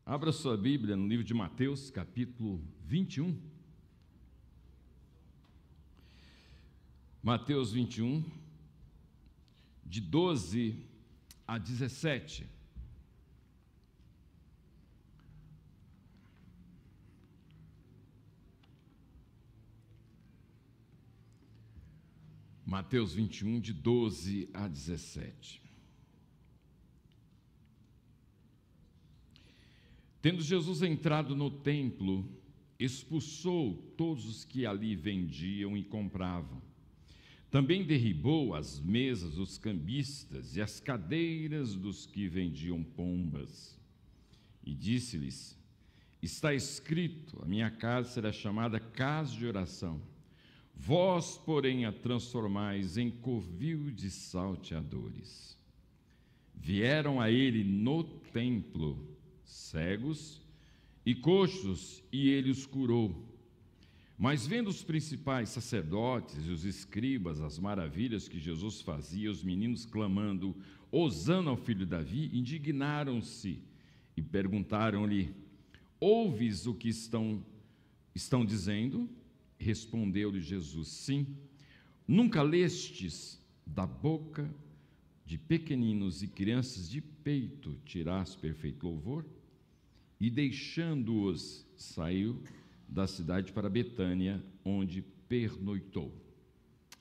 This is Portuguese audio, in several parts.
Abra sua Bíblia no livro de Mateus, capítulo 21. Mateus 21, de 12 a 17. Mateus 21, de 12 a 17. Tendo Jesus entrado no templo, expulsou todos os que ali vendiam e compravam. Também derribou as mesas dos cambistas e as cadeiras dos que vendiam pombas. E disse-lhes: está escrito, a minha casa será chamada casa de oração. Vós, porém, a transformais em covil de salteadores. Vieram a ele no templo cegos e coxos, e ele os curou. Mas vendo os principais sacerdotes e os escribas as maravilhas que Jesus fazia, os meninos clamando: Hosana ao filho de Davi, indignaram-se e perguntaram-lhe: ouves o que estão dizendo? Respondeu-lhe Jesus: sim. Nunca lestes da boca de pequeninos e crianças de peito tiraste perfeito louvor? E deixando-os, saiu da cidade para Betânia, onde pernoitou.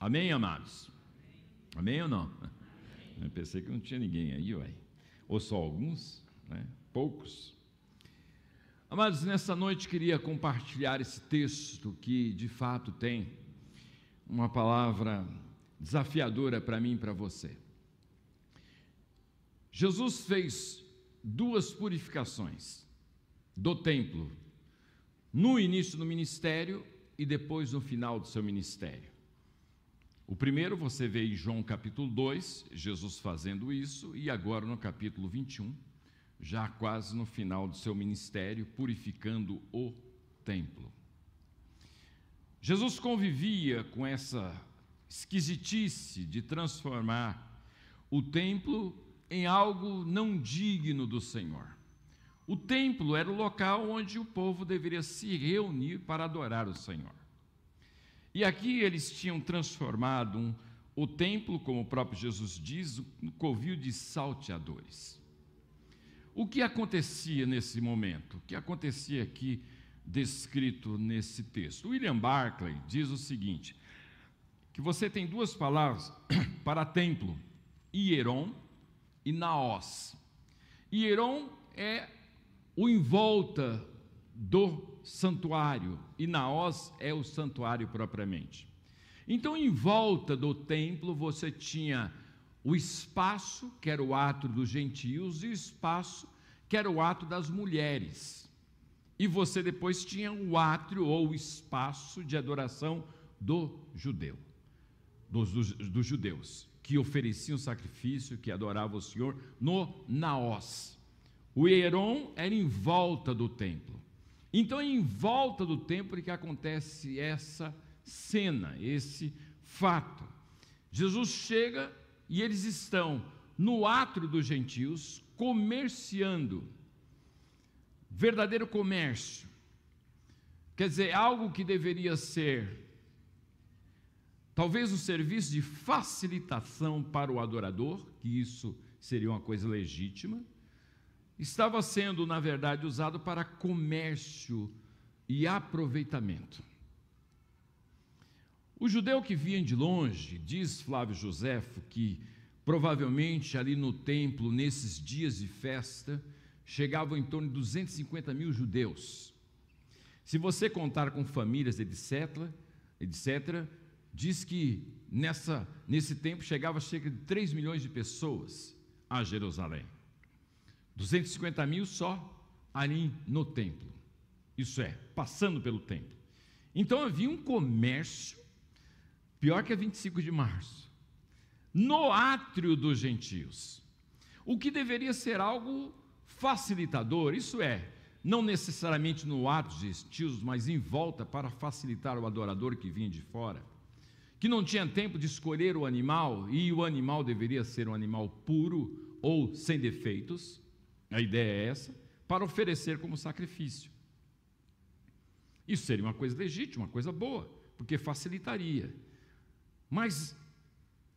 Amém, amados? Amém ou não? Eu pensei que não tinha ninguém aí, ué. Ou só alguns, né? Poucos. Amados, nessa noite queria compartilhar esse texto que de fato tem uma palavra desafiadora para mim e para você. Jesus fez duas purificações do templo, no início do ministério e depois no final do seu ministério. O primeiro você vê em João capítulo 2, Jesus fazendo isso, e agora no capítulo 21, já quase no final do seu ministério, purificando o templo. Jesus convivia com essa esquisitice de transformar o templo em algo não digno do Senhor. O templo era o local onde o povo deveria se reunir para adorar o Senhor. E aqui eles tinham transformado o templo, como o próprio Jesus diz, no covil de salteadores. O que acontecia nesse momento? O que acontecia aqui descrito nesse texto? William Barclay diz o seguinte, que você tem duas palavras para templo: hieron e naos. Hieron é o em volta do santuário, e naos é o santuário propriamente. Então, em volta do templo, você tinha o espaço, que era o átrio dos gentios, e o espaço, que era o átrio das mulheres. E você depois tinha o átrio, ou o espaço de adoração do judeu, dos judeus, que ofereciam sacrifício, que adoravam o Senhor no naos. O hieron era em volta do templo. Então, em volta do templo é que acontece essa cena, esse fato. Jesus chega e eles estão no átrio dos gentios, comerciando, verdadeiro comércio. Quer dizer, algo que deveria ser talvez um serviço de facilitação para o adorador, que isso seria uma coisa legítima, estava sendo, na verdade, usado para comércio e aproveitamento. O judeu que vinha de longe, diz Flávio Joséfo, que provavelmente ali no templo, nesses dias de festa, chegavam em torno de 250 mil judeus. Se você contar com famílias, etc., diz que nesse tempo chegava cerca de 3 milhões de pessoas a Jerusalém. 250 mil só ali no templo, isso é, passando pelo templo. Então havia um comércio, pior que a 25 de março, no átrio dos gentios, o que deveria ser algo facilitador, isso é, não necessariamente no átrio dos gentios, mas em volta para facilitar o adorador que vinha de fora, que não tinha tempo de escolher o animal, e o animal deveria ser um animal puro ou sem defeitos. A ideia é essa, para oferecer como sacrifício. Isso seria uma coisa legítima, uma coisa boa, porque facilitaria. Mas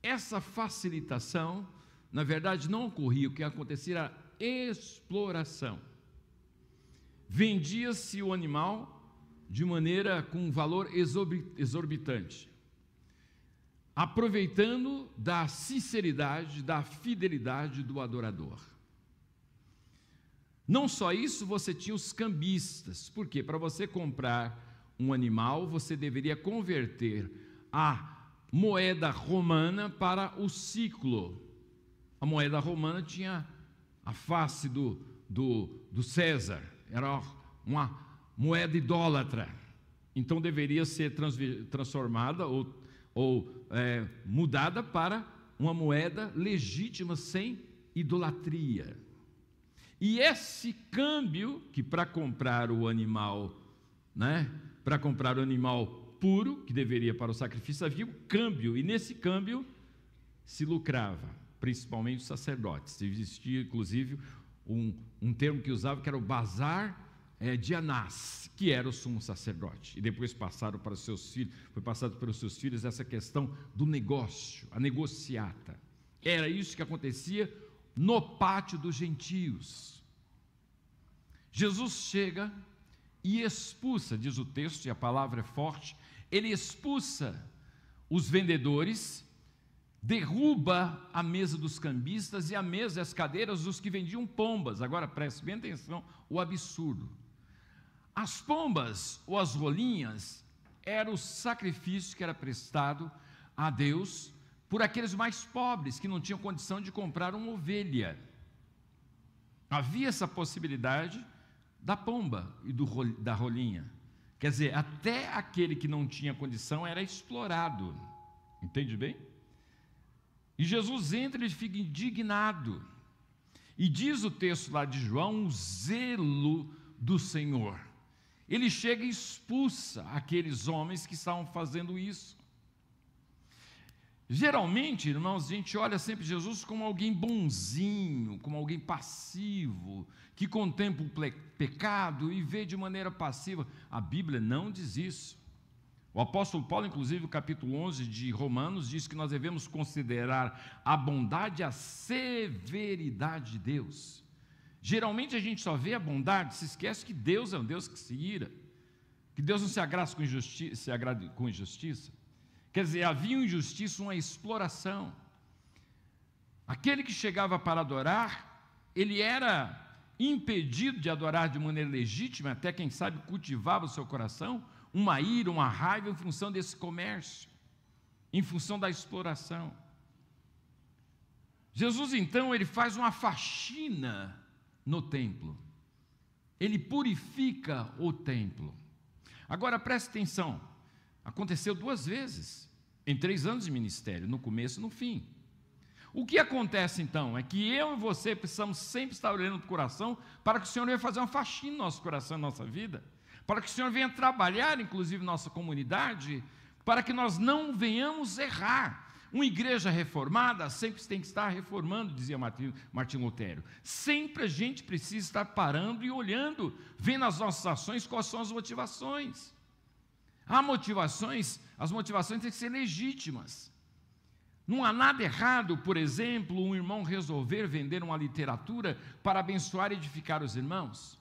essa facilitação, na verdade, não ocorria. O que acontecia era exploração. Vendia-se o animal de maneira com um valor exorbitante, aproveitando da sinceridade, da fidelidade do adorador. Não só isso, você tinha os cambistas, porque para você comprar um animal, você deveria converter a moeda romana para o ciclo. A moeda romana tinha a face do César, era uma moeda idólatra, então deveria ser transformada ou mudada para uma moeda legítima, sem idolatria. E esse câmbio, que para comprar o animal, para comprar o animal puro, que deveria para o sacrifício, havia o câmbio, e nesse câmbio se lucrava, principalmente os sacerdotes. Existia, inclusive, um termo que usava, que era o bazar de Anás, que era o sumo sacerdote, e depois passaram para os seus filhos, foi passado pelos seus filhos essa questão do negócio, a negociata. Era isso que acontecia no pátio dos gentios. Jesus chega e expulsa, diz o texto, e a palavra é forte, ele expulsa os vendedores, derruba a mesa dos cambistas e a mesa e as cadeiras dos que vendiam pombas. Agora preste bem atenção, o absurdo. As pombas ou as rolinhas era o sacrifício que era prestado a Deus por aqueles mais pobres que não tinham condição de comprar uma ovelha. Havia essa possibilidade da pomba e da rolinha. Quer dizer, até aquele que não tinha condição era explorado. Entende bem? E Jesus entra e fica indignado. E diz o texto lá de João, o zelo do Senhor. Ele chega e expulsa aqueles homens que estavam fazendo isso. Geralmente, irmãos, a gente olha sempre Jesus como alguém bonzinho, como alguém passivo, que contempla o pecado e vê de maneira passiva. A Bíblia não diz isso. O apóstolo Paulo, inclusive, no capítulo 11 de Romanos, diz que nós devemos considerar a bondade e a severidade de Deus. Geralmente a gente só vê a bondade, se esquece que Deus é um Deus que se ira, que Deus não se agrada com injustiça. Quer dizer, havia injustiça, uma exploração. Aquele que chegava para adorar, ele era impedido de adorar de maneira legítima, até quem sabe cultivava o seu coração, uma ira, uma raiva em função desse comércio, em função da exploração. Jesus então, ele faz uma faxina no templo, ele purifica o templo. Agora preste atenção, aconteceu 2 vezes, em 3 anos de ministério, no começo e no fim. O que acontece então, é que eu e você precisamos sempre estar olhando para o coração, para que o Senhor venha fazer uma faxina no nosso coração, na nossa vida, para que o Senhor venha trabalhar, inclusive, nossa comunidade, para que nós não venhamos errar. Uma igreja reformada sempre tem que estar reformando, dizia Martim Lutero. Sempre a gente precisa estar parando e olhando, vendo as nossas ações, quais são as motivações. Há motivações, as motivações têm que ser legítimas. Não há nada errado, por exemplo, um irmão resolver vender uma literatura para abençoar e edificar os irmãos.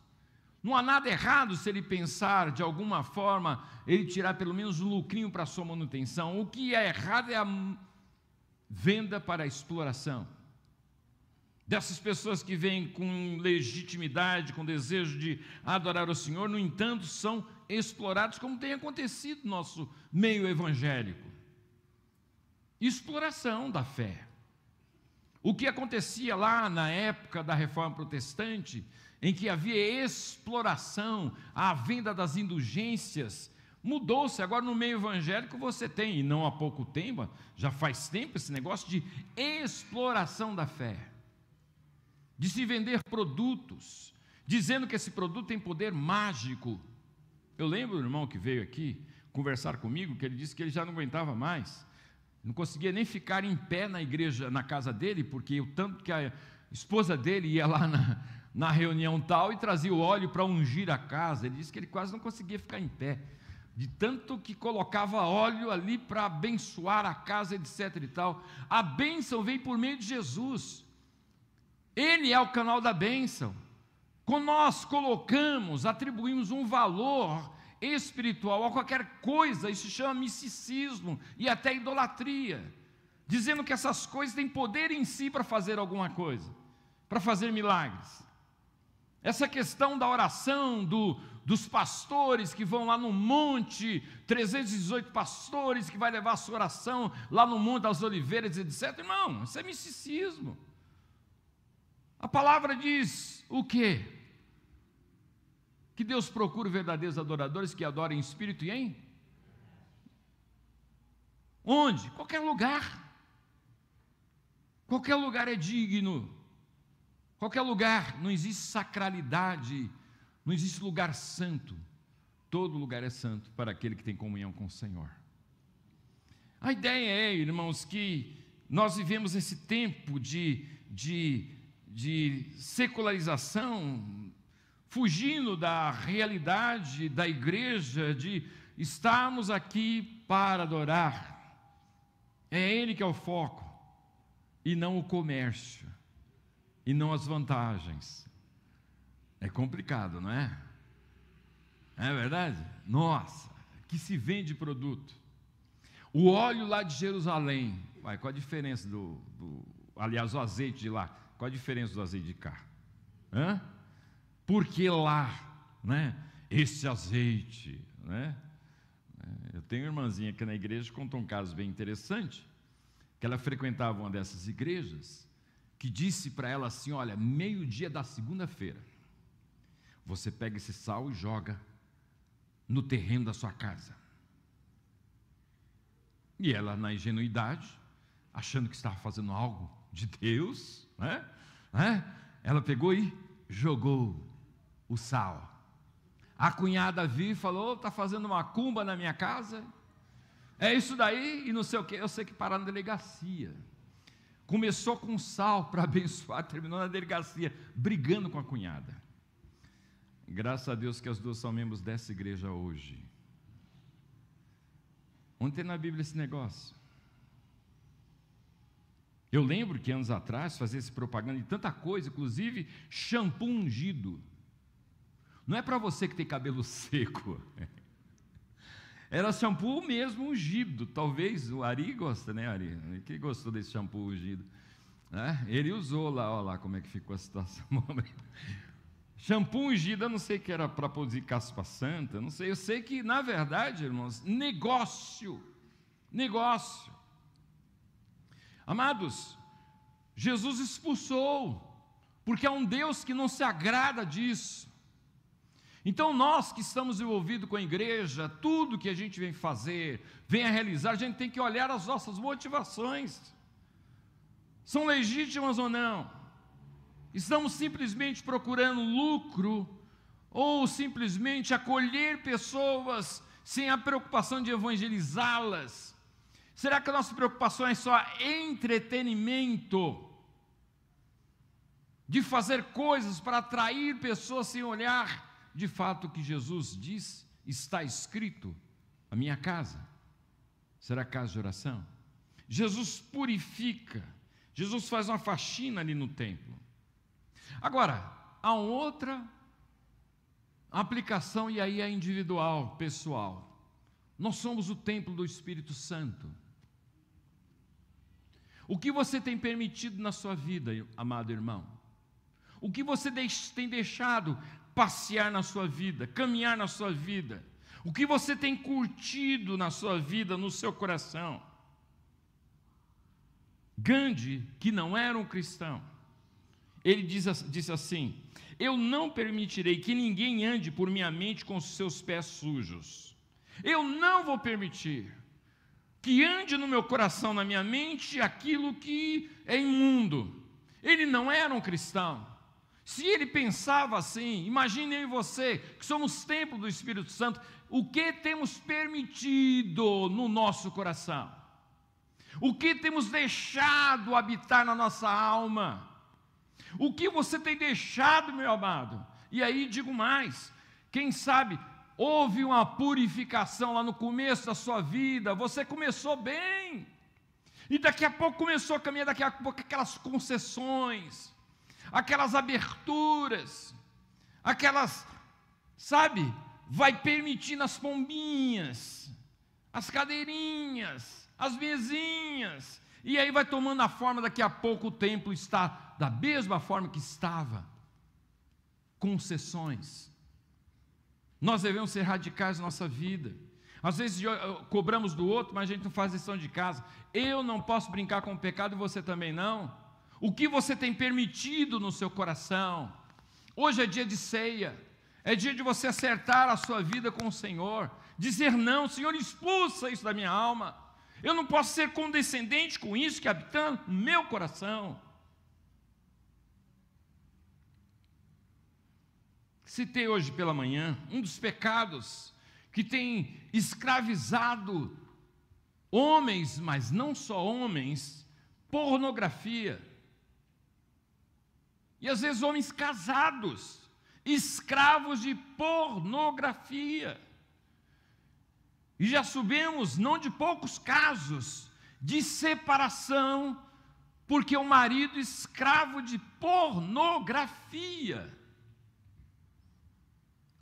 Não há nada errado se ele pensar, de alguma forma, ele tirar pelo menos um lucrinho para a sua manutenção. O que é errado é a venda para a exploração. Dessas pessoas que vêm com legitimidade, com desejo de adorar o Senhor, no entanto, são explorados, como tem acontecido no nosso meio evangélico. Exploração da fé. O que acontecia lá na época da Reforma Protestante, em que havia exploração, a venda das indulgências, mudou-se. Agora no meio evangélico você tem, e não há pouco tempo, já faz tempo, esse negócio de exploração da fé, de se vender produtos, dizendo que esse produto tem poder mágico. Eu lembro do irmão que veio aqui conversar comigo, que ele disse que ele já não aguentava mais, não conseguia nem ficar em pé na igreja, na casa dele, porque o tanto que a esposa dele ia lá na reunião tal e trazia o óleo para ungir a casa. Ele disse que ele quase não conseguia ficar em pé, de tanto que colocava óleo ali para abençoar a casa, etc. e tal. A bênção vem por meio de Jesus. Ele é o canal da bênção. Quando nós colocamos, atribuímos um valor espiritual a qualquer coisa, isso se chama misticismo e até idolatria, dizendo que essas coisas têm poder em si para fazer alguma coisa, para fazer milagres. Essa questão da oração dos pastores que vão lá no monte, 318 pastores que vai levar a sua oração lá no Monte das Oliveiras, etc. Irmão, isso é misticismo. A palavra diz o quê? Que Deus procura verdadeiros adoradores que adorem em espírito e em? Onde? Qualquer lugar. Qualquer lugar é digno. Qualquer lugar, não existe sacralidade, não existe lugar santo. Todo lugar é santo para aquele que tem comunhão com o Senhor. A ideia é, irmãos, que nós vivemos esse tempo de secularização, fugindo da realidade da igreja, de estarmos aqui para adorar. É Ele que é o foco, e não o comércio, e não as vantagens. É complicado, não é? É verdade? Nossa, que se vende produto. O óleo lá de Jerusalém, qual a diferença aliás, o azeite de lá, qual a diferença do azeite de cá? Porque lá, né? Esse azeite, né? Eu tenho uma irmãzinha aqui na igreja que contou um caso bem interessante, que ela frequentava uma dessas igrejas, que disse para ela assim: olha, meio-dia da segunda-feira, você pega esse sal e joga no terreno da sua casa. E ela, na ingenuidade, achando que estava fazendo algo de Deus, né? Ela pegou e jogou o sal. A cunhada viu e falou: está fazendo macumba na minha casa? É isso daí? E não sei o que. Eu sei que parar na delegacia. Começou com sal para abençoar, terminou na delegacia, brigando com a cunhada. Graças a Deus que as duas são membros dessa igreja hoje. Onde tem na Bíblia esse negócio? Eu lembro que anos atrás fazia esse propaganda de tanta coisa, inclusive shampoo ungido. Não é para você que tem cabelo seco. Era shampoo mesmo ungido. Talvez o Ari gosta, né, Ari? Quem gostou desse shampoo ungido? Ele usou lá, olha lá como é que ficou a situação. Shampoo ungido, eu não sei que era para produzir caspa santa, não sei. Eu sei que, na verdade, irmãos, negócio. Amados, Jesus expulsou, porque é um Deus que não se agrada disso. Então nós que estamos envolvidos com a igreja, tudo que a gente vem fazer, vem a realizar, a gente tem que olhar as nossas motivações. São legítimas ou não? Estamos simplesmente procurando lucro, ou simplesmente acolher pessoas sem a preocupação de evangelizá-las? Será que a nossa preocupação é só entretenimento? De fazer coisas para atrair pessoas sem olhar de fato o que Jesus diz? Está escrito: a minha casa será casa de oração. Jesus purifica, Jesus faz uma faxina ali no templo. Agora, há outra aplicação, e aí é individual, pessoal. Nós somos o templo do Espírito Santo. O que você tem permitido na sua vida, amado irmão? O que você tem deixado passear na sua vida, caminhar na sua vida? O que você tem curtido na sua vida, no seu coração? Gandhi, que não era um cristão, ele disse assim: eu não permitirei que ninguém ande por minha mente com os seus pés sujos. Eu não vou permitir que ande no meu coração, na minha mente, aquilo que é imundo. Ele não era um cristão. Se ele pensava assim, imagine eu e você, que somos templo do Espírito Santo, o que temos permitido no nosso coração? O que temos deixado habitar na nossa alma? O que você tem deixado, meu amado? E aí digo mais, quem sabe houve uma purificação lá no começo da sua vida, você começou bem, e daqui a pouco começou a caminhar, daqui a pouco aquelas concessões, aquelas aberturas, aquelas, sabe, vai permitindo as pombinhas, as cadeirinhas, as mesinhas, e aí vai tomando a forma, daqui a pouco o templo está da mesma forma que estava, concessões. Nós devemos ser radicais na nossa vida. Às vezes cobramos do outro, mas a gente não faz lição de casa. Eu não posso brincar com o pecado e você também não. O que você tem permitido no seu coração? Hoje é dia de ceia, é dia de você acertar a sua vida com o Senhor, dizer não, Senhor, expulsa isso da minha alma. Eu não posso ser condescendente com isso que habita no meu coração. Citei hoje pela manhã um dos pecados que tem escravizado homens, mas não só homens, pornografia. E às vezes homens casados, escravos de pornografia. E já sabemos, não de poucos casos, de separação, porque o marido escravo de pornografia.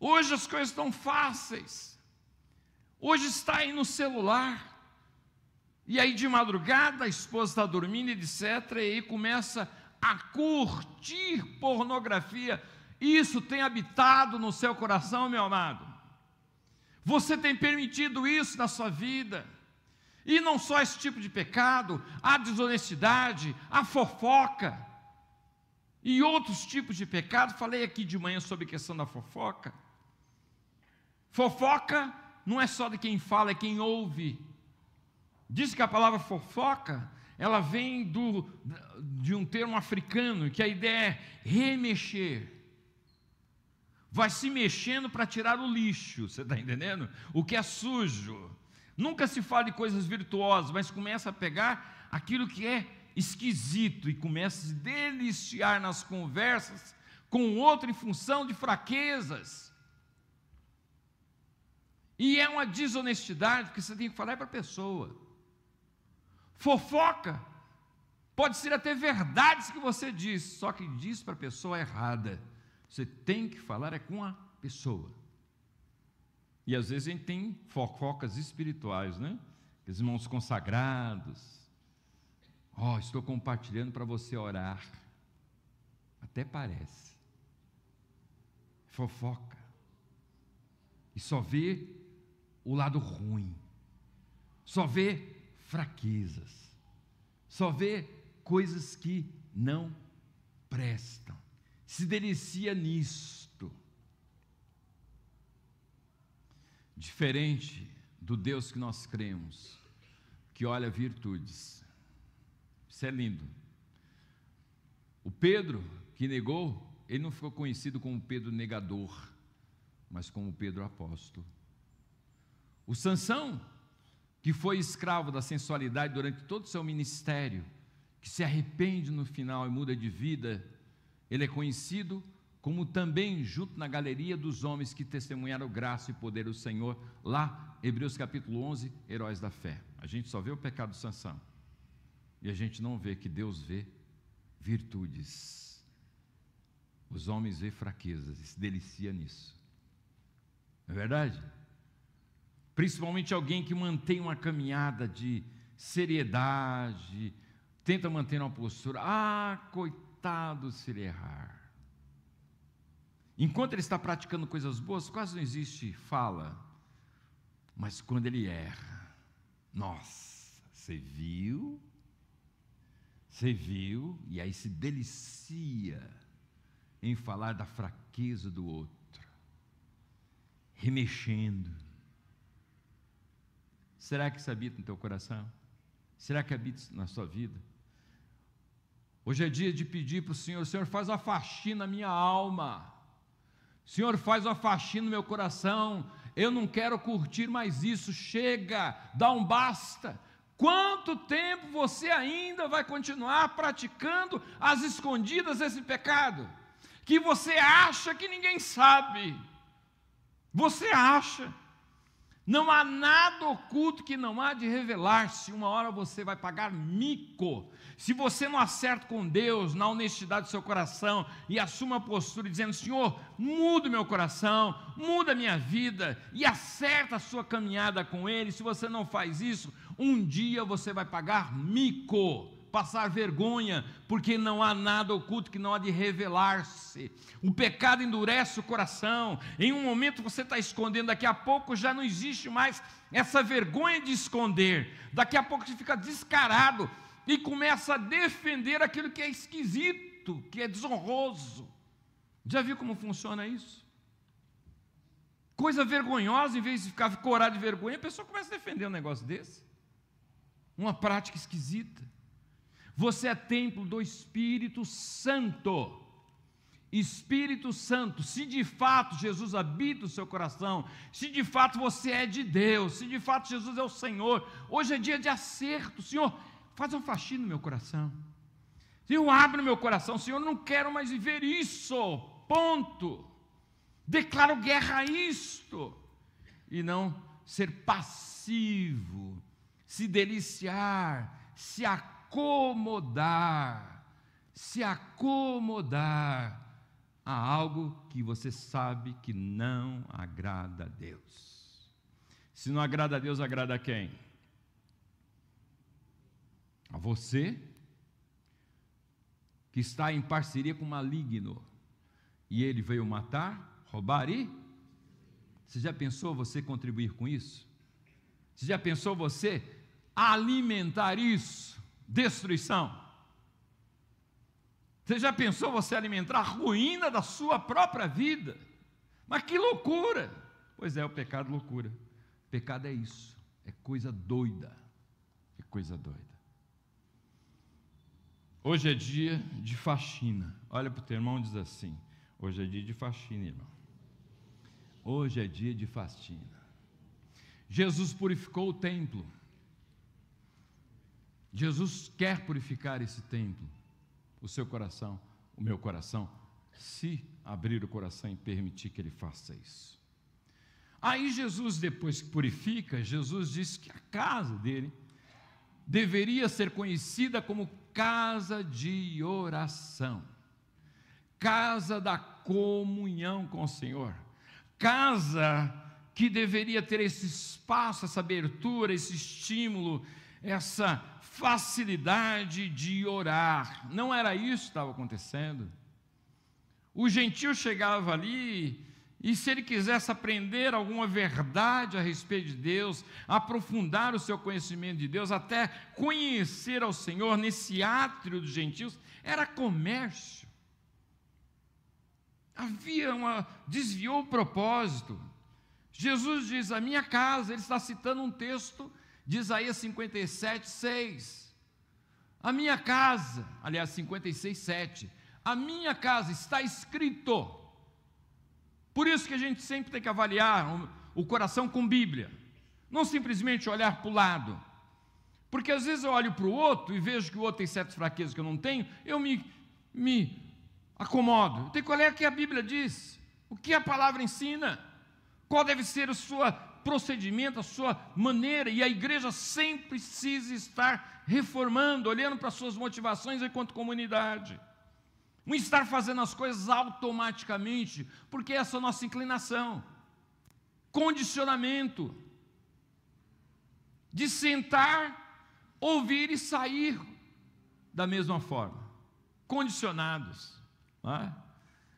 Hoje as coisas estão fáceis, hoje está aí no celular, e aí de madrugada a esposa está dormindo, etc., e aí começa a curtir pornografia. Isso tem habitado no seu coração, meu amado? Você tem permitido isso na sua vida? E não só esse tipo de pecado, a desonestidade, a fofoca, e outros tipos de pecado. Falei aqui de manhã sobre a questão da fofoca. Fofoca não é só de quem fala, é quem ouve. Diz que a palavra fofoca, ela vem de um termo africano, que a ideia é remexer. Vai se mexendo para tirar o lixo, você está entendendo? O que é sujo. Nunca se fala de coisas virtuosas, mas começa a pegar aquilo que é esquisito e começa a se deliciar nas conversas com o outro em função de fraquezas. E é uma desonestidade, porque você tem que falar para a pessoa. Fofoca pode ser até verdades que você diz, só que diz para a pessoa errada. Você tem que falar com a pessoa. E às vezes a gente tem fofocas espirituais, né? Aqueles irmãos consagrados. Estou compartilhando para você orar. Até parece. Fofoca. E só vê o lado ruim. Só vê fraquezas. Só vê coisas que não prestam. Se delicia nisto. Diferente do Deus que nós cremos, que olha virtudes. Isso é lindo. O Pedro que negou, ele não ficou conhecido como Pedro negador, mas como Pedro apóstolo. O Sansão, que foi escravo da sensualidade durante todo o seu ministério, que se arrepende no final e muda de vida, ele é conhecido como também junto na galeria dos homens que testemunharam graça e poder do Senhor, lá, Hebreus capítulo 11, heróis da fé. A gente só vê o pecado de Sansão, e a gente não vê que Deus vê virtudes. Os homens vê fraquezas e se delicia nisso. Não é verdade? Principalmente alguém que mantém uma caminhada de seriedade, tenta manter uma postura, coitado se ele errar. Enquanto ele está praticando coisas boas, quase não existe fala, mas quando ele erra, nossa, você viu, e aí se delicia em falar da fraqueza do outro, remexendo. Será que isso habita no teu coração? Será que habita na sua vida? Hoje é dia de pedir para o Senhor: Senhor, faz uma faxina na minha alma, Senhor, faz uma faxina no meu coração, eu não quero curtir mais isso, chega, dá um basta, Quanto tempo você ainda vai continuar praticando às escondidas esse pecado? Que você acha que ninguém sabe. Você acha. Não há nada oculto que não há de revelar-se. Uma hora você vai pagar mico. Se você não acerta com Deus, na honestidade do seu coração, e assuma a postura dizendo: Senhor, muda o meu coração, muda a minha vida, e acerta a sua caminhada com Ele. Se você não faz isso, um dia você vai pagar mico, passar vergonha, porque não há nada oculto que não há de revelar-se. O pecado endurece o coração. Em um momento você está escondendo, daqui a pouco já não existe mais essa vergonha de esconder. Daqui a pouco você fica descarado e começa a defender aquilo que é esquisito, que é desonroso. Já viu como funciona isso? Coisa vergonhosa, em vez de ficar corado de vergonha, a pessoa começa a defender um negócio desse. Uma prática esquisita. Você é templo do Espírito Santo. Espírito Santo, se de fato Jesus habita o seu coração, se de fato você é de Deus, se de fato Jesus é o Senhor, hoje é dia de acerto. Senhor, faz uma faxina no meu coração. Senhor, abre o meu coração. Senhor, não quero mais viver isso. Ponto. Declaro guerra a isto. E não ser passivo, se deliciar, se acomodar a algo que você sabe que não agrada a Deus. Se não agrada a Deus, agrada a quem? A você, que está em parceria com o maligno, e ele veio matar, roubar e... Você já pensou você contribuir com isso? Você já pensou você alimentar isso? Destruição. Você já pensou você alimentar a ruína da sua própria vida? Mas que loucura! Pois é, o pecado é loucura. O pecado é isso, é coisa doida. É coisa doida. Hoje é dia de faxina. Olha para o teu irmão e diz assim: hoje é dia de faxina, irmão. Hoje é dia de faxina. Jesus purificou o templo. Jesus quer purificar esse templo. O seu coração, o meu coração, se abrir o coração e permitir que Ele faça isso. Aí Jesus, depois que purifica, Jesus disse que a casa dele deveria ser conhecida como casa de oração, casa da comunhão com o Senhor, casa que deveria ter esse espaço, essa abertura, esse estímulo, essa facilidade de orar. Não era isso que estava acontecendo. O gentio chegava ali, e se ele quisesse aprender alguma verdade a respeito de Deus, aprofundar o seu conhecimento de Deus, até conhecer ao Senhor nesse átrio dos gentios, era comércio. Desviou o propósito. Jesus diz: a minha casa, ele está citando um texto de Isaías 57, 6. A minha casa, aliás, 56, 7. A minha casa, está escrito. Por isso que a gente sempre tem que avaliar o coração com Bíblia. Não simplesmente olhar para o lado. Porque às vezes eu olho para o outro e vejo que o outro tem certas fraquezas que eu não tenho, eu me acomodo. Tem que olhar o que a Bíblia diz, o que a palavra ensina, qual deve ser o seu procedimento, a sua maneira, e a igreja sempre precisa estar reformando, olhando para as suas motivações enquanto comunidade. Não estar fazendo as coisas automaticamente, porque essa é a nossa inclinação. Condicionamento. De sentar, ouvir e sair da mesma forma. Condicionados. Não é?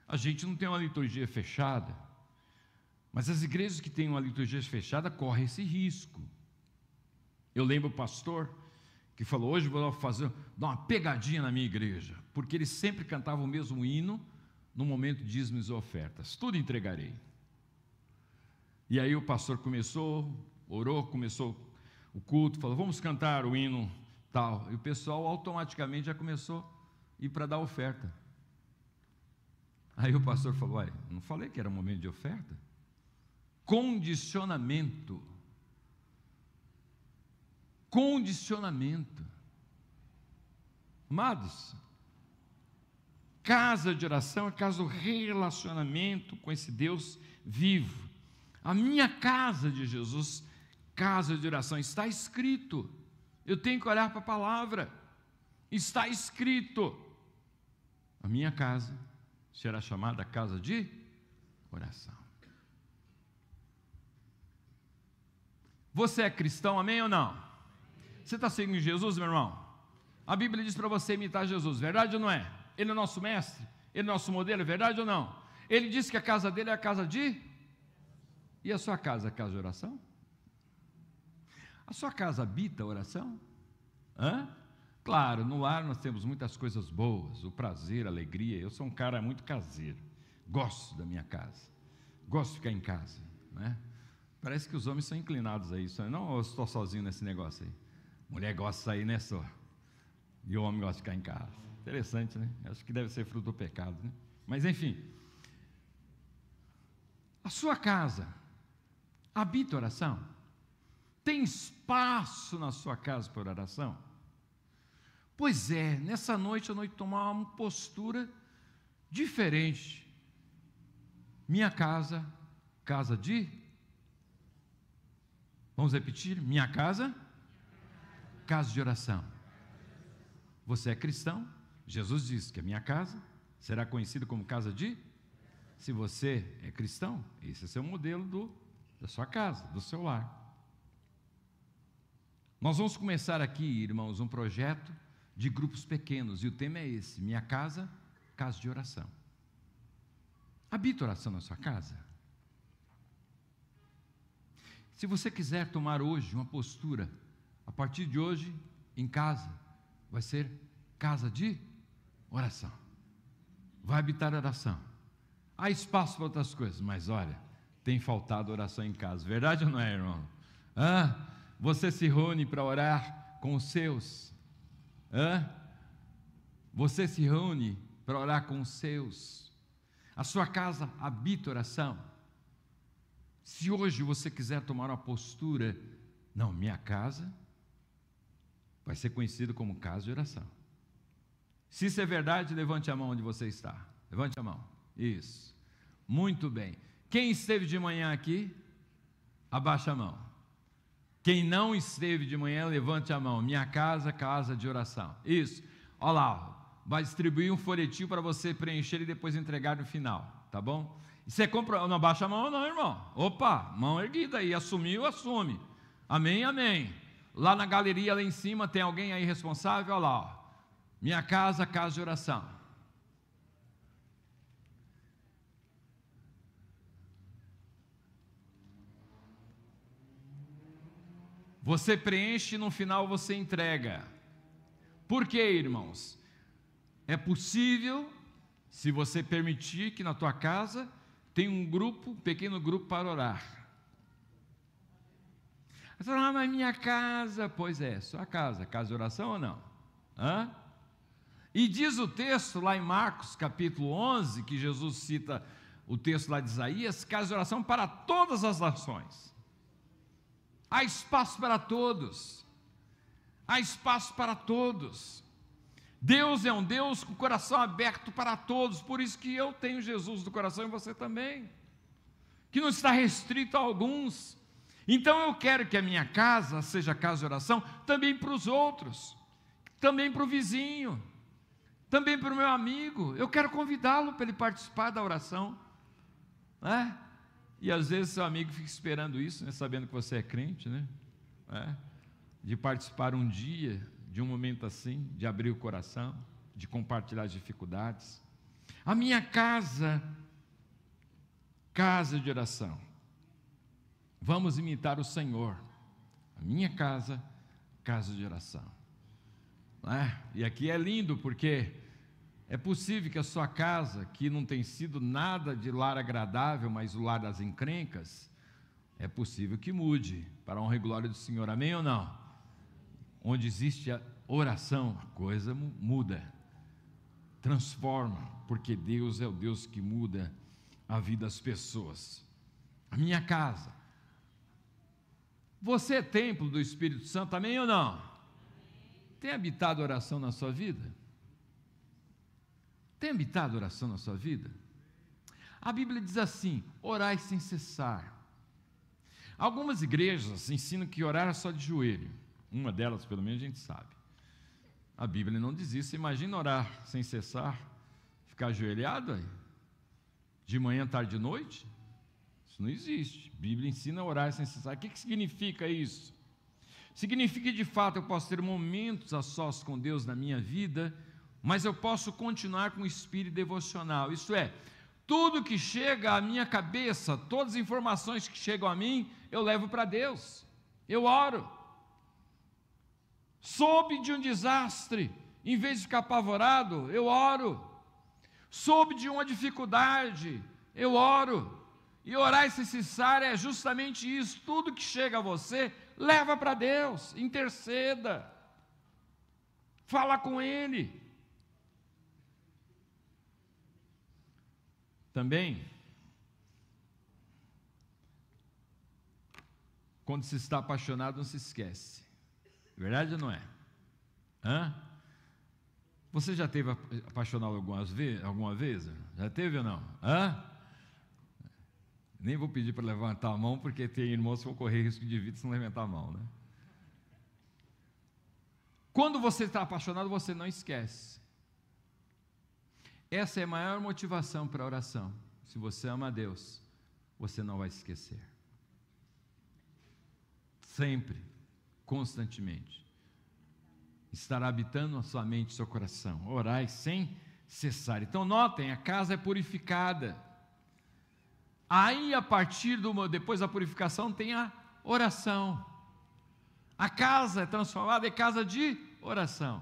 A gente não tem uma liturgia fechada. Mas as igrejas que têm uma liturgia fechada correm esse risco. Eu lembro o pastor que falou: hoje vou dar uma pegadinha na minha igreja, porque ele sempre cantava o mesmo hino no momento de dízimos e ofertas: tudo entregarei. E aí o pastor orou, começou o culto, falou: vamos cantar o hino tal. E o pessoal automaticamente já começou a ir para dar oferta. Aí o pastor falou: ué, não falei que era momento de oferta? Condicionamento. condicionamento. Amados, casa de oração é casa do relacionamento com esse Deus vivo. A minha casa de Jesus, casa de oração, está escrito. Eu tenho que olhar para a palavra. Está escrito. A minha casa será chamada casa de oração. Você é cristão, amém ou não? Você está seguindo Jesus, meu irmão? A Bíblia diz para você imitar Jesus, verdade ou não é? Ele é nosso mestre, ele é nosso modelo, verdade ou não? Ele disse que a casa dele é a casa de... E a sua casa é a casa de oração? A sua casa habita a oração? Hã? Claro, no lar nós temos muitas coisas boas, o prazer, a alegria. Eu sou um cara muito caseiro, gosto da minha casa, gosto de ficar em casa, né? Parece que os homens são inclinados a isso, não? Ou eu estou sozinho nesse negócio aí? Mulher gosta de sair, né, só? E o homem gosta de ficar em casa. Interessante, né? Acho que deve ser fruto do pecado, né? Mas enfim, a sua casa habita oração? Tem espaço na sua casa para oração? Pois é, nessa noite eu vou tomar uma postura diferente. Minha casa, casa de... Vamos repetir? Minha casa, casa de oração. Você é cristão? Jesus disse que a minha casa será conhecida como casa de... Se você é cristão, esse é o seu modelo da sua casa, do seu lar. Nós vamos começar aqui, irmãos, um projeto de grupos pequenos, e o tema é esse: minha casa, casa de oração. Habita oração na sua casa? Se você quiser tomar hoje uma postura, a partir de hoje, em casa, vai ser casa de oração. Vai habitar oração. Há espaço para outras coisas, mas olha, tem faltado oração em casa, verdade ou não é, irmão? Você se reúne para orar com os seus? Você se reúne para orar com os seus? A sua casa habita oração? Se hoje você quiser tomar uma postura, não, minha casa vai ser conhecida como casa de oração. Se isso é verdade, levante a mão onde você está. Levante a mão. Isso. Muito bem. Quem esteve de manhã aqui, abaixa a mão. Quem não esteve de manhã, levante a mão. Minha casa, casa de oração. Isso. Olha lá, vai distribuir um folhetinho para você preencher e depois entregar no final, tá bom? E você compra, não abaixa a mão não, irmão. Opa, mão erguida aí, assumiu, assume. Amém, amém. Lá na galeria, lá em cima, tem alguém aí responsável? Olha lá, ó. Minha casa, casa de oração. Você preenche e no final você entrega. Por quê, irmãos? É possível, se você permitir, que na tua casa tenha um grupo, um pequeno grupo para orar. Você fala, mas minha casa, pois é, sua casa, casa de oração ou não? E diz o texto lá em Marcos capítulo 11, que Jesus cita o texto lá de Isaías, casa de oração para todas as nações. Há espaço para todos. Há espaço para todos. Deus é um Deus com o coração aberto para todos. Por isso que eu tenho Jesus do coração e você também, que não está restrito a alguns. Então eu quero que a minha casa seja casa de oração também para os outros, também para o vizinho, também para o meu amigo. Eu quero convidá-lo para ele participar da oração, né? E às vezes seu amigo fica esperando isso, né, sabendo que você é crente, né? De participar um dia de um momento assim, de abrir o coração, de compartilhar as dificuldades. A minha casa, casa de oração. Vamos imitar o Senhor. A minha casa, casa de oração. E aqui é lindo porque é possível que a sua casa, que não tem sido nada de lar agradável, mas o lar das encrencas, é possível que mude para a honra e glória do Senhor, amém ou não? Onde existe a oração, a coisa muda, transforma, porque Deus é o Deus que muda a vida das pessoas. A minha casa, Você é templo do Espírito Santo, amém ou não? Tem habitado oração na sua vida? Tem habitado oração na sua vida? A Bíblia diz assim: orai sem cessar. Algumas igrejas ensinam que orar é só de joelho. Uma delas, pelo menos, a gente sabe. A Bíblia não diz isso. Imagina orar sem cessar, ficar ajoelhado aí, de manhã, tarde e noite. Isso não existe. A Bíblia ensina a orar sem cessar. O que significa isso? Significa que, de fato, eu posso ter momentos a sós com Deus na minha vida, mas eu posso continuar com o espírito devocional. Isso é, tudo que chega à minha cabeça, todas as informações que chegam a mim, eu levo para Deus. Eu oro. Soube de um desastre, em vez de ficar apavorado, eu oro. Soube de uma dificuldade, eu oro. E orar sem cessar é justamente isso. Tudo que chega a você, leva para Deus, interceda, fala com Ele. Também, quando se está apaixonado, não se esquece. Verdade ou não é? Você já teve apaixonado alguma vez? Já teve ou não? Nem vou pedir para levantar a mão, porque tem irmãos que vão correr risco de vida se não levantar a mão, né? Quando você está apaixonado, você não esquece. Essa é a maior motivação para a oração. Se você ama a Deus, você não vai esquecer. Sempre, constantemente, estará habitando a sua mente e seu coração. Orai sem cessar. Então notem, a casa é purificada. Aí, depois da purificação, tem a oração. A casa é transformada em casa de oração.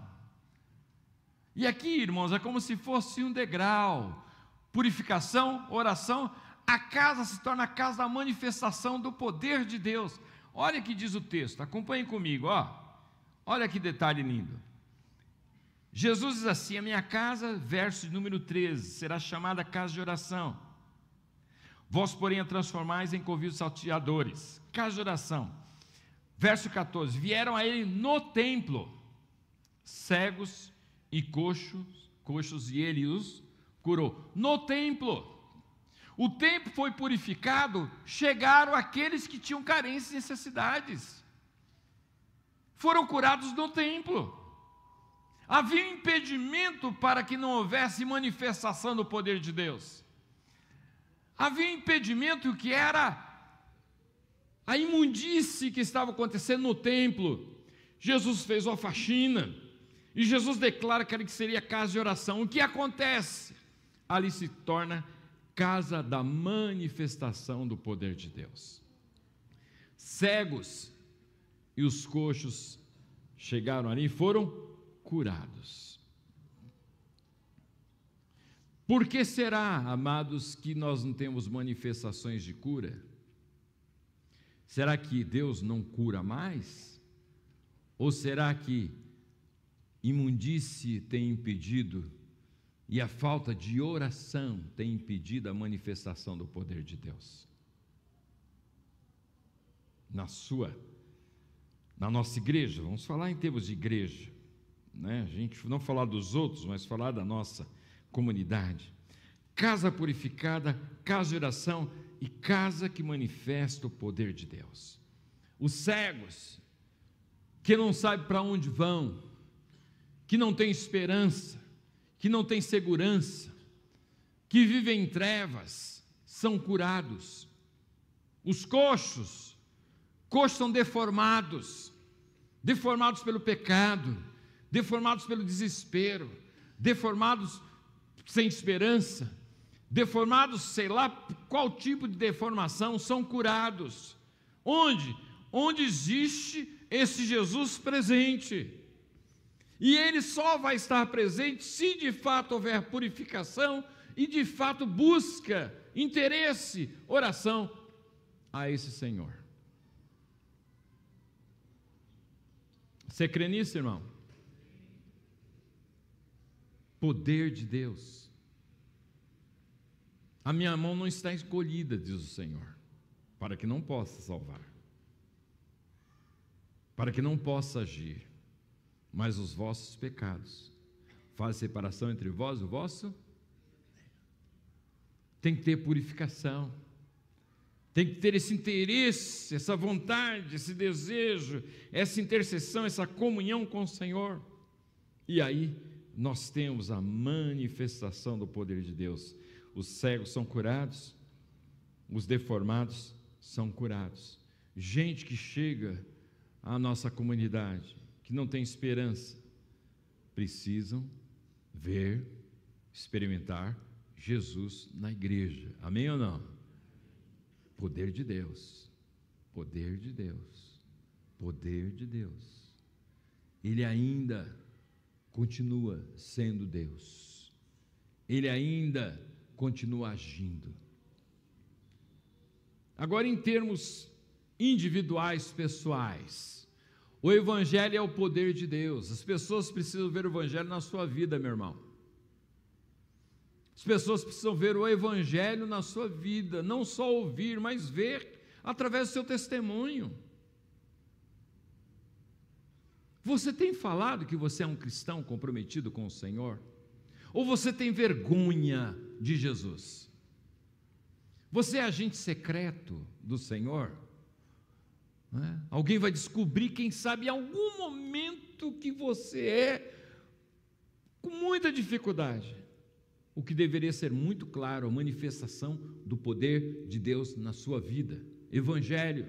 E aqui, irmãos, é como se fosse um degrau. Purificação, oração, a casa se torna a casa da manifestação do poder de Deus. Olha o que diz o texto, acompanhem comigo, olha que detalhe lindo. Jesus diz assim: a minha casa, verso número 13, será chamada casa de oração. Vós, porém, a transformais em covis salteadores. Casa de oração. Verso 14, vieram a ele no templo, cegos e coxos, e ele os curou. No templo. O templo foi purificado, chegaram aqueles que tinham carências e necessidades. Foram curados no templo. Havia um impedimento para que não houvesse manifestação do poder de Deus. Havia um impedimento que era a imundície que estava acontecendo no templo. Jesus fez uma faxina, e Jesus declara que ali seria casa de oração. O que acontece? Ali se torna casa da manifestação do poder de Deus. Cegos e os coxos chegaram ali e foram curados. Por que será, amados, que nós não temos manifestações de cura? Será que Deus não cura mais? Ou será que imundície tem impedido e a falta de oração tem impedido a manifestação do poder de Deus? Na nossa igreja, vamos falar em termos de igreja, né? A gente não falar dos outros, mas falar da nossa comunidade. Casa purificada, casa de oração e casa que manifesta o poder de Deus. Os cegos, que não sabem para onde vão, que não têm esperança, que não têm segurança, que vivem em trevas, são curados. Os coxos são deformados pelo pecado, deformados pelo desespero, deformados sem esperança, deformados, sei lá qual tipo de deformação, são curados. Onde? Onde existe esse Jesus presente. E ele só vai estar presente se de fato houver purificação e de fato busca, interesse, oração a esse Senhor. Você crê nisso, irmão? Poder de Deus. A minha mão não está escolhida, diz o Senhor, para que não possa salvar. para que não possa agir, mas os vossos pecados fazem separação entre vós e o vosso. Tem que ter purificação, tem que ter esse interesse, essa vontade, esse desejo, essa intercessão, essa comunhão com o Senhor. E aí nós temos a manifestação do poder de Deus. Os cegos são curados, os deformados são curados. Gente que chega à nossa comunidade, que não tem esperança, precisam ver, experimentar Jesus na igreja. Amém ou não? Poder de Deus, poder de Deus, poder de Deus. Ele ainda continua sendo Deus, Ele ainda continua agindo. Agora, em termos individuais, pessoais, o Evangelho é o poder de Deus. As pessoas precisam ver o Evangelho na sua vida, meu irmão. As pessoas precisam ver o Evangelho na sua vida, não só ouvir, mas ver através do seu testemunho. Você tem falado que você é um cristão comprometido com o Senhor? Ou você tem vergonha de Jesus? Você é agente secreto do Senhor? Não é? Alguém vai descobrir, quem sabe, em algum momento que você é com muita dificuldade. O que deveria ser muito claro, a manifestação do poder de Deus na sua vida. Evangelho,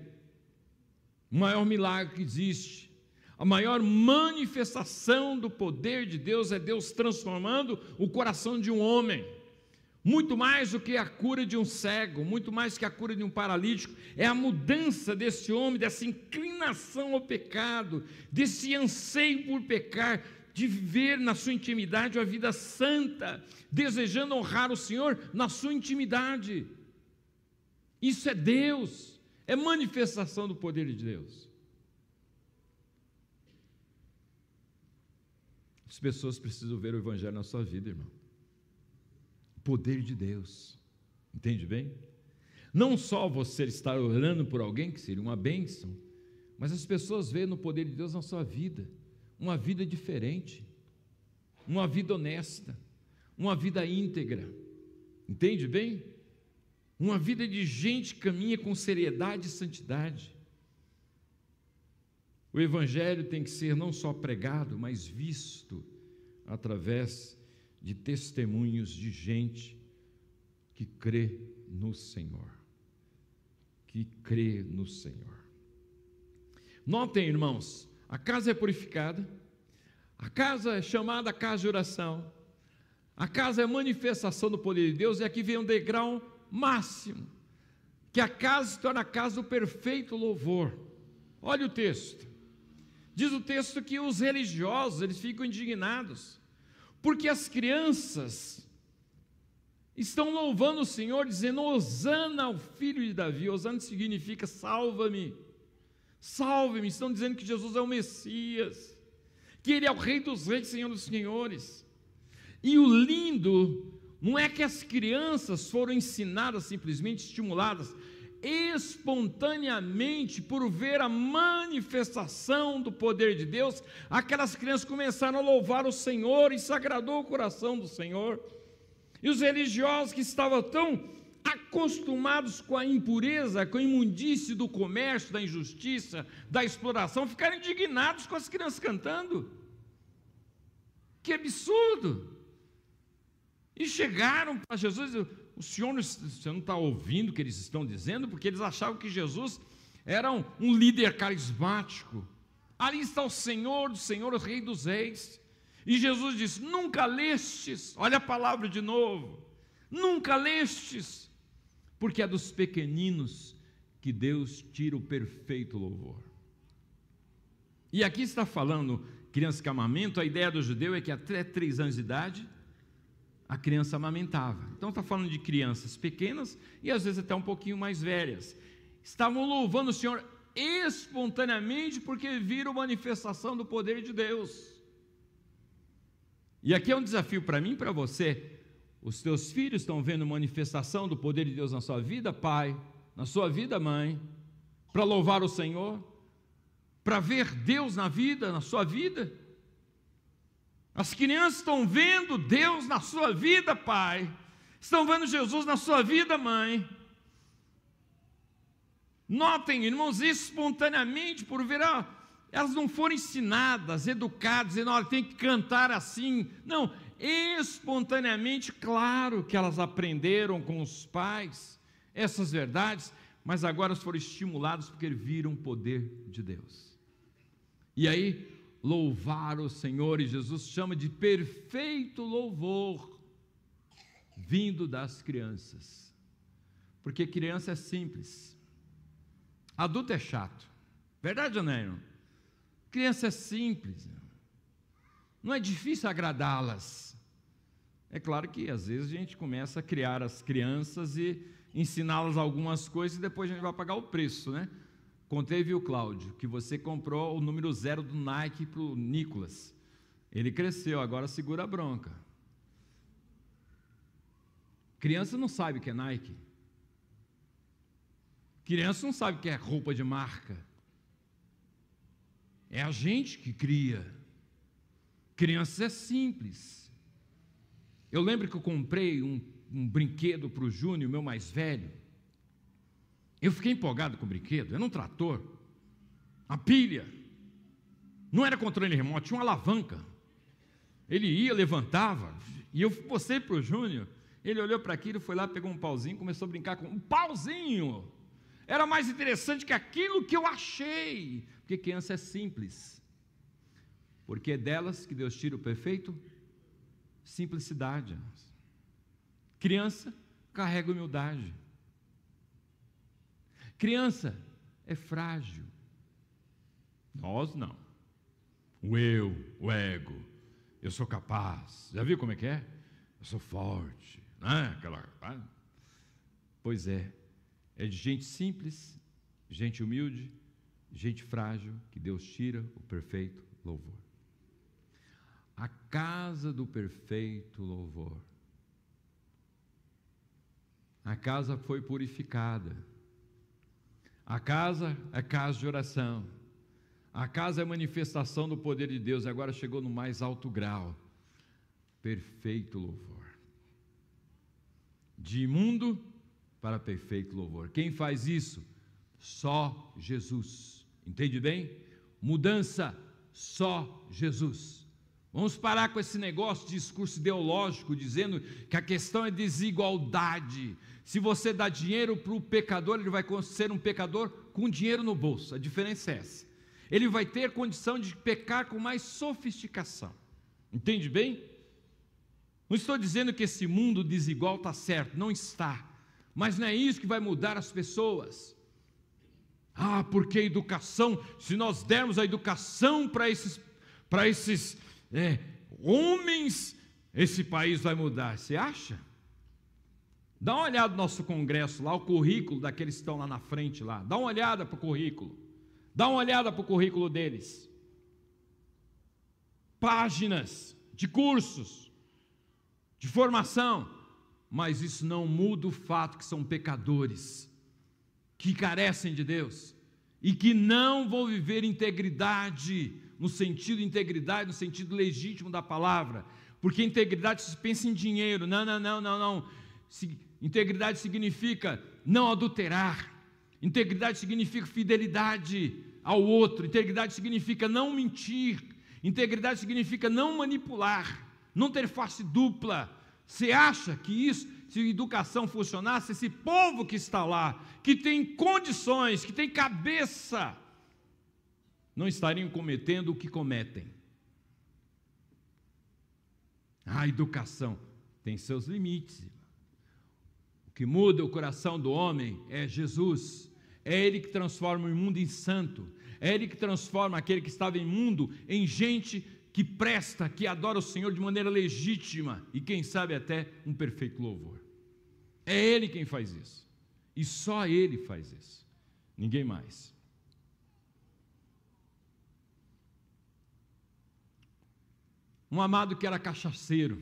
o maior milagre que existe, a maior manifestação do poder de Deus é Deus transformando o coração de um homem. Muito mais do que a cura de um cego, muito mais que a cura de um paralítico, é a mudança desse homem, dessa inclinação ao pecado, desse anseio por pecar, de viver na sua intimidade uma vida santa, desejando honrar o Senhor na sua intimidade. Isso é Deus, é manifestação do poder de Deus. As pessoas precisam ver o Evangelho na sua vida, irmão. O poder de Deus, entende bem? Não só você estar orando por alguém, que seria uma bênção, mas as pessoas veem no poder de Deus na sua vida, uma vida diferente, uma vida honesta, uma vida íntegra, entende bem? Uma vida de gente que caminha com seriedade e santidade. O Evangelho tem que ser não só pregado, mas visto através de testemunhos de gente que crê no Senhor, que crê no Senhor. Notem, irmãos, a casa é purificada, a casa é chamada casa de oração, a casa é manifestação do poder de Deus, e aqui vem um degrau máximo, que a casa se torna a casa do perfeito louvor. Olha o texto, diz o texto que os religiosos, eles ficam indignados, porque as crianças estão louvando o Senhor, dizendo, Hosana ao filho de Davi. Hosana significa salva-me, salve-me. Estão dizendo que Jesus é o Messias, que Ele é o Rei dos Reis, Senhor dos Senhores. E o lindo não é que as crianças foram ensinadas, simplesmente estimuladas espontaneamente por ver a manifestação do poder de Deus. Aquelas crianças começaram a louvar o Senhor, e se agradou o coração do Senhor. E os religiosos, que estavam tão acostumados com a impureza, com a imundície do comércio, da injustiça, da exploração, ficaram indignados com as crianças cantando. Que absurdo! E chegaram para Jesus e disseram, o senhor não está ouvindo o que eles estão dizendo? Porque eles achavam que Jesus era um líder carismático. Ali está o Senhor do Senhor, o Rei dos Reis. E Jesus disse, nunca lestes, olha a palavra de novo, nunca lestes, porque é dos pequeninos que Deus tira o perfeito louvor. E aqui está falando criança que amamenta. A ideia do judeu é que até 3 anos de idade a criança amamentava. Então está falando de crianças pequenas e às vezes até um pouquinho mais velhas. Estavam louvando o Senhor espontaneamente porque viram manifestação do poder de Deus. E aqui é um desafio para mim e para você. Os teus filhos estão vendo manifestação do poder de Deus na sua vida, pai, na sua vida, mãe, para louvar o Senhor? para ver Deus na vida, na sua vida. As crianças estão vendo Deus na sua vida, pai. Estão vendo Jesus na sua vida, mãe. Notem, irmãos, espontaneamente, por ver, elas não foram ensinadas, educadas, dizendo, olha, tem que cantar assim. Não, espontaneamente, claro que elas aprenderam com os pais essas verdades, mas agora foram estimuladas porque viram o poder de Deus. E aí, louvar o Senhor, e Jesus chama de perfeito louvor, vindo das crianças, porque criança é simples, adulto é chato, verdade ou não, irmão? Criança é simples, não é difícil agradá-las. É claro que às vezes a gente começa a criar as crianças e ensiná-las algumas coisas e depois a gente vai pagar o preço, né? Contei, viu, Cláudio, que você comprou o número 0 do Nike para o Nicolas. Ele cresceu, agora segura a bronca. Criança não sabe o que é Nike. Criança não sabe o que é roupa de marca. É a gente que cria. Criança é simples. Eu lembro que eu comprei um brinquedo para o Júnior, meu mais velho. Eu fiquei empolgado com o brinquedo, era um trator, uma pilha, não era controle remoto, tinha uma alavanca, ele ia, levantava, e eu mostrei para o Júnior, ele olhou para aquilo, foi lá, pegou um pauzinho, começou a brincar com um pauzinho, era mais interessante que aquilo que eu achei, porque criança é simples, porque é delas que Deus tira o perfeito, simplicidade, criança carrega humildade, criança é frágil. Nós não. O eu, o ego, eu sou capaz. Já viu como é que é? Eu sou forte, né? Pois é de gente simples, gente humilde, gente frágil, que Deus tira o perfeito louvor. A casa do perfeito louvor. A casa foi purificada. A casa é casa de oração. A casa é manifestação do poder de Deus. Agora chegou no mais alto grau. Perfeito louvor. De imundo para perfeito louvor. Quem faz isso? Só Jesus. Entende bem? Mudança, só Jesus. Vamos parar com esse negócio de discurso ideológico, dizendo que a questão é desigualdade. Se você dá dinheiro para o pecador, ele vai ser um pecador com dinheiro no bolso. A diferença é essa. Ele vai ter condição de pecar com mais sofisticação. Entende bem? Não estou dizendo que esse mundo desigual está certo, não está. Mas não é isso que vai mudar as pessoas. Porque a educação, se nós dermos a educação para esses homens, esse país vai mudar. Você acha? Dá uma olhada no nosso congresso lá, o currículo daqueles que estão lá na frente lá. Dá uma olhada para o currículo. Dá uma olhada para o currículo deles. Páginas de cursos, de formação. Mas isso não muda o fato que são pecadores, que carecem de Deus e que não vão viver integridade, no sentido integridade, no sentido legítimo da palavra, porque integridade se pensa em dinheiro. Não. Integridade significa não adulterar, integridade significa fidelidade ao outro, integridade significa não mentir, integridade significa não manipular, não ter face dupla. Você acha que isso, se a educação funcionasse, esse povo que está lá, que tem condições, que tem cabeça, não estariam cometendo o que cometem? A educação tem seus limites. O que muda o coração do homem é Jesus. É Ele que transforma o imundo em santo. É Ele que transforma aquele que estava imundo em gente que presta, que adora o Senhor de maneira legítima e quem sabe até um perfeito louvor. É Ele quem faz isso. E só Ele faz isso. Ninguém mais. Um amado que era cachaceiro,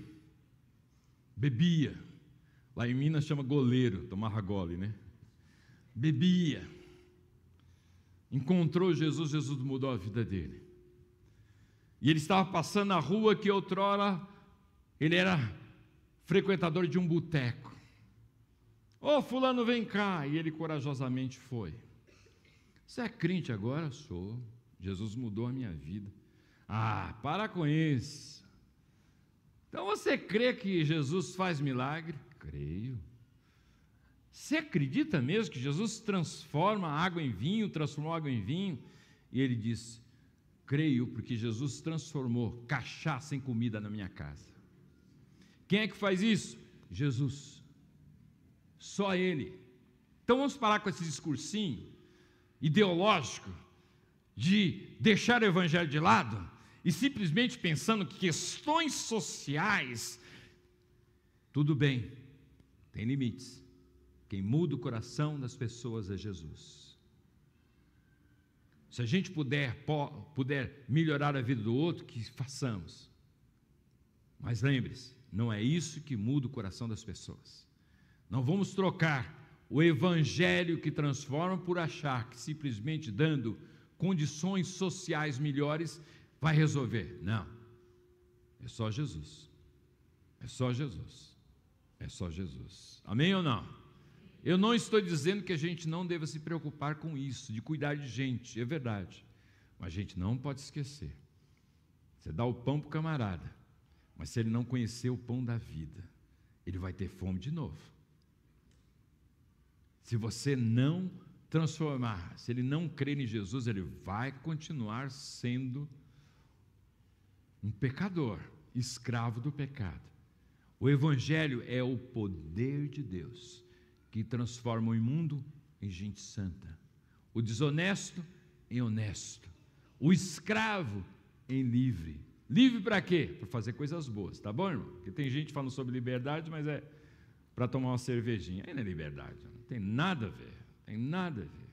bebia, lá em Minas chama goleiro, tomava gole, né? Bebia. encontrou Jesus, Jesus mudou a vida dele. E ele estava passando na rua que outrora ele era frequentador de um boteco. Ô, fulano, vem cá. E ele corajosamente foi. Você é crente agora? Sou. Jesus mudou a minha vida. Ah, para com isso. Então você crê que Jesus faz milagre? Creio. Você acredita mesmo que Jesus transforma água em vinho, transformou água em vinho? E ele disse: creio, porque Jesus transformou cachaça em comida na minha casa. Quem é que faz isso? Jesus. Só Ele. Então vamos parar com esse discursinho ideológico de deixar o evangelho de lado e simplesmente pensando que questões sociais, tudo bem, tem limites. Quem muda o coração das pessoas é Jesus. Se a gente puder melhorar a vida do outro, que façamos. Mas lembre-se, não é isso que muda o coração das pessoas. Não vamos trocar o evangelho que transforma por achar que simplesmente dando condições sociais melhores vai resolver. Não. É só Jesus. É só Jesus. É só Jesus. Amém ou não? Eu não estou dizendo que a gente não deva se preocupar com isso, de cuidar de gente, é verdade. Mas a gente não pode esquecer. Você dá o pão para o camarada, mas se ele não conhecer o pão da vida, ele vai ter fome de novo. Se você não transformar, se ele não crer em Jesus, ele vai continuar sendo um pecador, escravo do pecado. O evangelho é o poder de Deus que transforma o imundo em gente santa, o desonesto em honesto, o escravo em livre. Livre para quê? Para fazer coisas boas, tá bom, irmão? Porque tem gente falando sobre liberdade, mas é para tomar uma cervejinha. Aí não é liberdade, não tem nada a ver, tem nada a ver.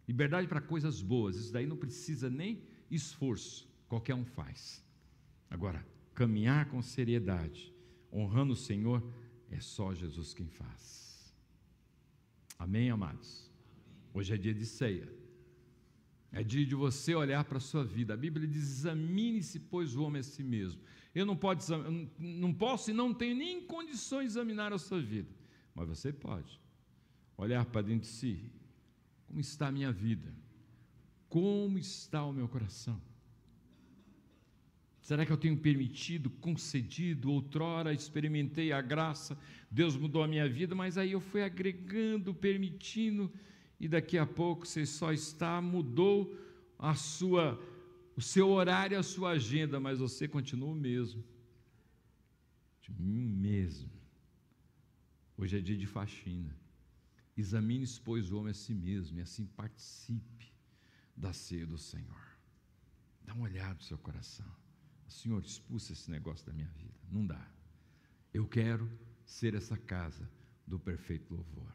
Liberdade para coisas boas, isso daí não precisa nem esforço, qualquer um faz. Agora, caminhar com seriedade, honrando o Senhor, é só Jesus quem faz. Amém, amados? Hoje é dia de ceia. É dia de você olhar para a sua vida. A Bíblia diz: examine-se, pois, o homem a si mesmo. Eu não posso e não tenho nem condições de examinar a sua vida. Mas você pode olhar para dentro de si. Como está a minha vida? Como está o meu coração? Será que eu tenho permitido, concedido? Outrora experimentei a graça, Deus mudou a minha vida, mas aí eu fui agregando, permitindo, e daqui a pouco você só mudou o seu horário, a sua agenda, mas você continua o mesmo. Mesmo. Hoje é dia de faxina. Examine-se, pois, o homem a si mesmo, e assim participe da ceia do Senhor. Dá uma olhada no seu coração. Senhor, expulsa esse negócio da minha vida. Não dá. Eu quero ser essa casa do perfeito louvor.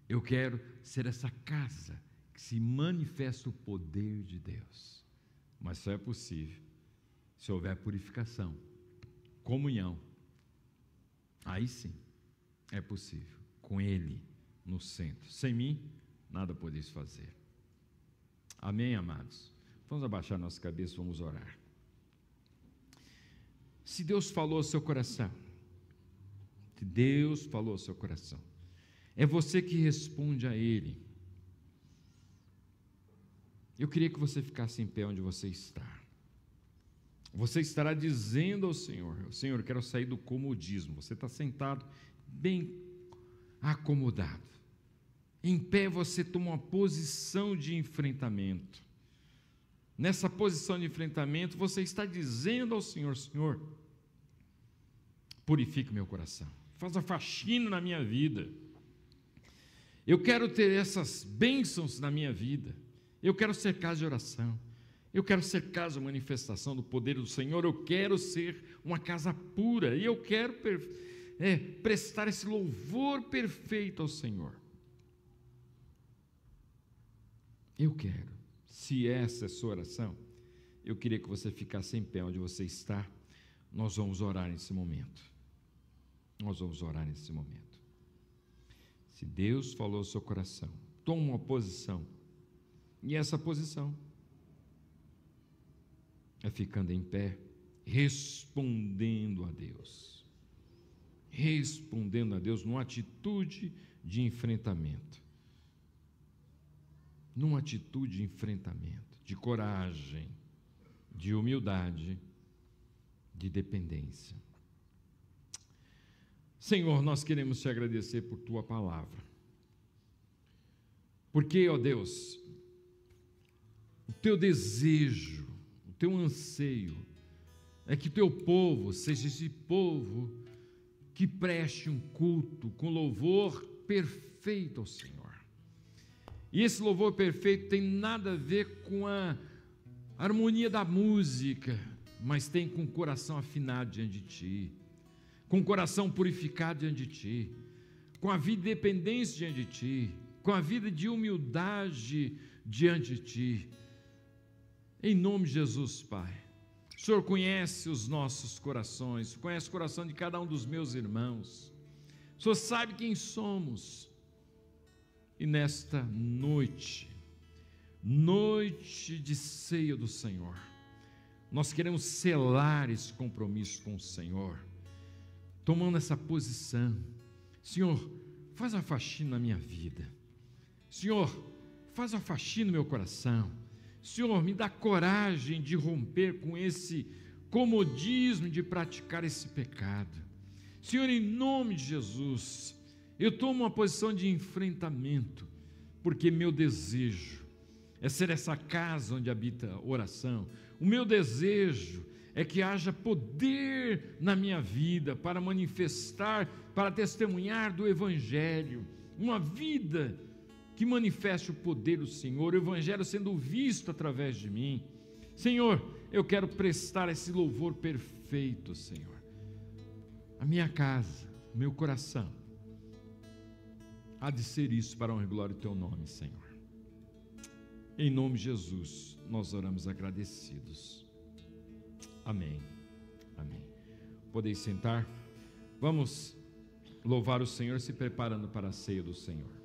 Eu quero ser essa casa que se manifesta o poder de Deus. Mas só é possível se houver purificação, comunhão. Aí sim, é possível. Com Ele no centro. Sem mim, nada podeis fazer. Amém, amados? Vamos abaixar nossa cabeça, vamos orar. Se Deus falou ao seu coração, se Deus falou ao seu coração, é você que responde a Ele. Eu queria que você ficasse em pé onde você está. Você estará dizendo ao Senhor: Senhor, eu quero sair do comodismo. Você está sentado bem acomodado. Em pé você toma uma posição de enfrentamento. Nessa posição de enfrentamento, você está dizendo ao Senhor: Senhor, purifica meu coração, faz a faxina na minha vida. Eu quero ter essas bênçãos na minha vida. Eu quero ser casa de oração. Eu quero ser casa de manifestação do poder do Senhor. Eu quero ser uma casa pura. E eu quero prestar esse louvor perfeito ao Senhor. Eu quero. Se essa é a sua oração, eu queria que você ficasse em pé onde você está. Nós vamos orar nesse momento. Nós vamos orar nesse momento. Se Deus falou ao seu coração, toma uma posição. E essa posição é ficando em pé, respondendo a Deus. Respondendo a Deus numa atitude de enfrentamento. Numa atitude de enfrentamento, de coragem, de humildade, de dependência. Senhor, nós queremos te agradecer por tua palavra. Porque, ó Deus, o teu desejo, o teu anseio é que teu povo seja esse povo que preste um culto com louvor perfeito ao Senhor. E esse louvor perfeito tem nada a ver com a harmonia da música, mas tem com o coração afinado diante de Ti, com o coração purificado diante de Ti, com a vida de dependência diante de Ti, com a vida de humildade diante de Ti. Em nome de Jesus, Pai. O Senhor conhece os nossos corações, conhece o coração de cada um dos meus irmãos. O Senhor sabe quem somos. E nesta noite, noite de ceia do Senhor, nós queremos selar esse compromisso com o Senhor, tomando essa posição. Senhor, faz a faxina na minha vida. Senhor, faz a faxina no meu coração. Senhor, me dá coragem de romper com esse comodismo de praticar esse pecado. Senhor, em nome de Jesus, eu tomo uma posição de enfrentamento, porque meu desejo é ser essa casa onde habita a oração. O meu desejo é que haja poder na minha vida para manifestar, para testemunhar do Evangelho, uma vida que manifeste o poder do Senhor, o Evangelho sendo visto através de mim. Senhor, eu quero prestar esse louvor perfeito, Senhor. A minha casa, o meu coração, há de ser isso para a honra e glória do Teu nome, Senhor. Em nome de Jesus, nós oramos agradecidos. Amém. Amém. Podeis sentar. Vamos louvar o Senhor se preparando para a ceia do Senhor.